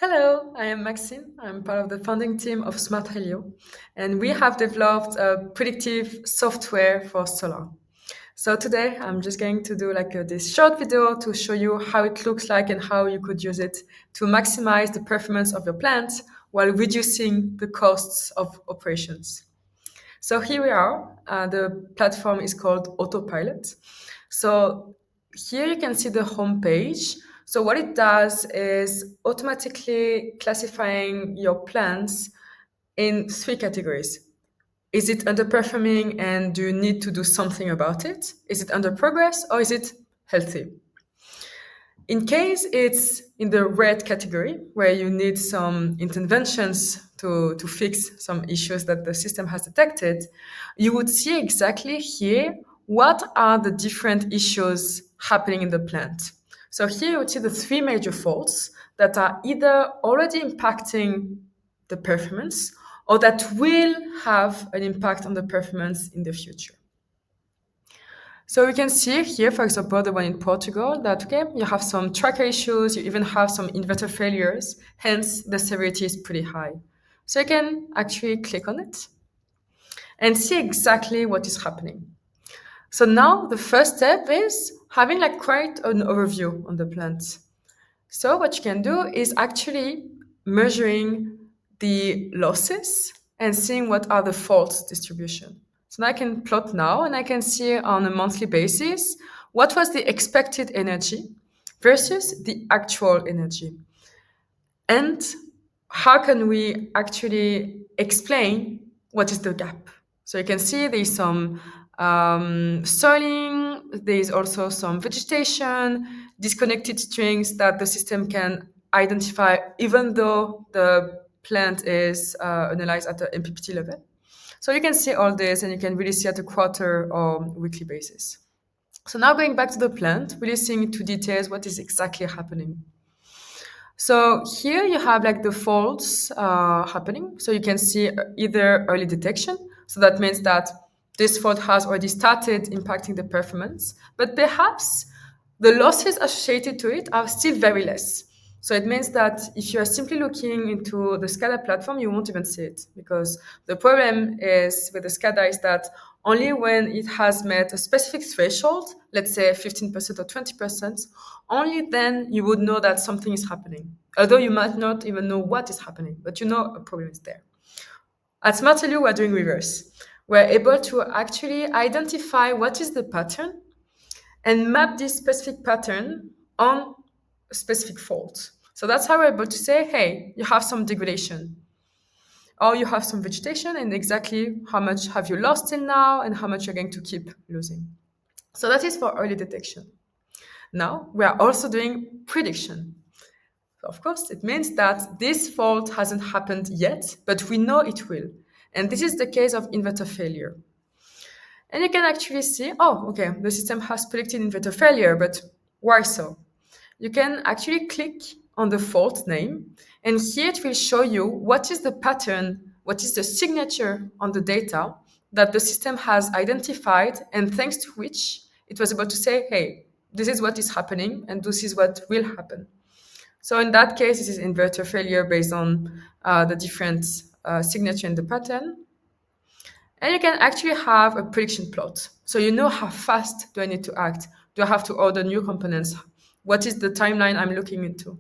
Hello, I am Maxine. I'm part of the founding team of SmartHelio, and we have developed a predictive software for solar. So today I'm just going to do this short video to show you how it looks like and how you could use it to maximize the performance of your plant while reducing the costs of operations. So here we are. The platform is called Autopilot. So here you can see the home page. So what it does is automatically classifying your plants in three categories. Is it underperforming and do you need to do something about it? Is it under progress or is it healthy? In case it's in the red category, where you need some interventions to fix some issues that the system has detected, you would see exactly here what are the different issues happening in the plant. So here you would see the three major faults that are either already impacting the performance or that will have an impact on the performance in the future. So we can see here, for example, the one in Portugal, that okay, you have some tracker issues, you even have some inverter failures, hence the severity is pretty high. So you can actually click on it and see exactly what is happening. So now the first step is having quite an overview on the plant. So what you can do is actually measuring the losses and seeing what are the fault distribution. So now I can plot now and I can see on a monthly basis what was the expected energy versus the actual energy. And how can we actually explain what is the gap? So you can see there's some soiling, there's also some vegetation, disconnected strings that the system can identify even though the plant is analyzed at the MPPT level. So you can see all this and you can really see at a quarter or weekly basis. So now going back to the plant, really seeing into details what is exactly happening. So here you have the faults happening. So you can see either early detection. So that means that this fault has already started impacting the performance, but perhaps the losses associated to it are still very less. So it means that if you are simply looking into the SCADA platform, you won't even see it, because the problem is with the SCADA is that only when it has met a specific threshold, let's say 15% or 20%, only then you would know that something is happening. Although you might not even know what is happening, but you know a problem is there. At SmartHelio, we're doing reverse. We're able to actually identify what is the pattern and map this specific pattern on a specific fault. So that's how we're able to say, hey, you have some degradation, or you have some vegetation, and exactly how much have you lost till now and how much you're going to keep losing. So that is for early detection. Now, we are also doing prediction. So of course, it means that this fault hasn't happened yet, but we know it will. And this is the case of inverter failure. And you can actually see, oh, okay, the system has predicted inverter failure, but why so? You can actually click on the fault name, and here it will show you what is the pattern, what is the signature on the data that the system has identified, and thanks to which it was able to say, hey, this is what is happening, and this is what will happen. So in that case, this is inverter failure based on the different signature in the pattern. And you can actually have a prediction plot. So you know how fast do I need to act? Do I have to order new components? What is the timeline I'm looking into?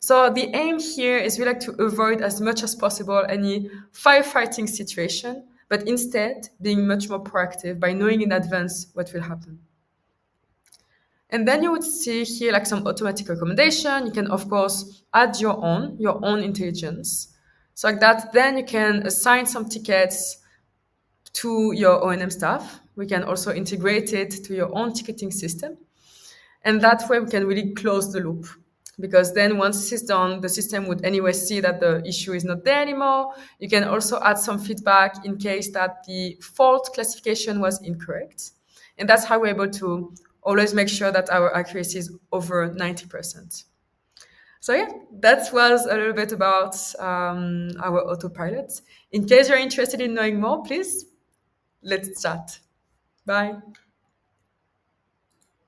So the aim here is we like to avoid as much as possible any firefighting situation, but instead being much more proactive by knowing in advance what will happen. And then you would see here some automatic recommendation. You can, of course, add your own intelligence. So like that, then you can assign some tickets to your O&M staff. We can also integrate it to your own ticketing system. And that way we can really close the loop. Because then once this is done, the system would anyway see that the issue is not there anymore. You can also add some feedback in case that the fault classification was incorrect. And that's how we're able to always make sure that our accuracy is over 90%. So yeah, that was a little bit about our autopilot. In case you're interested in knowing more, please, let's chat. Bye.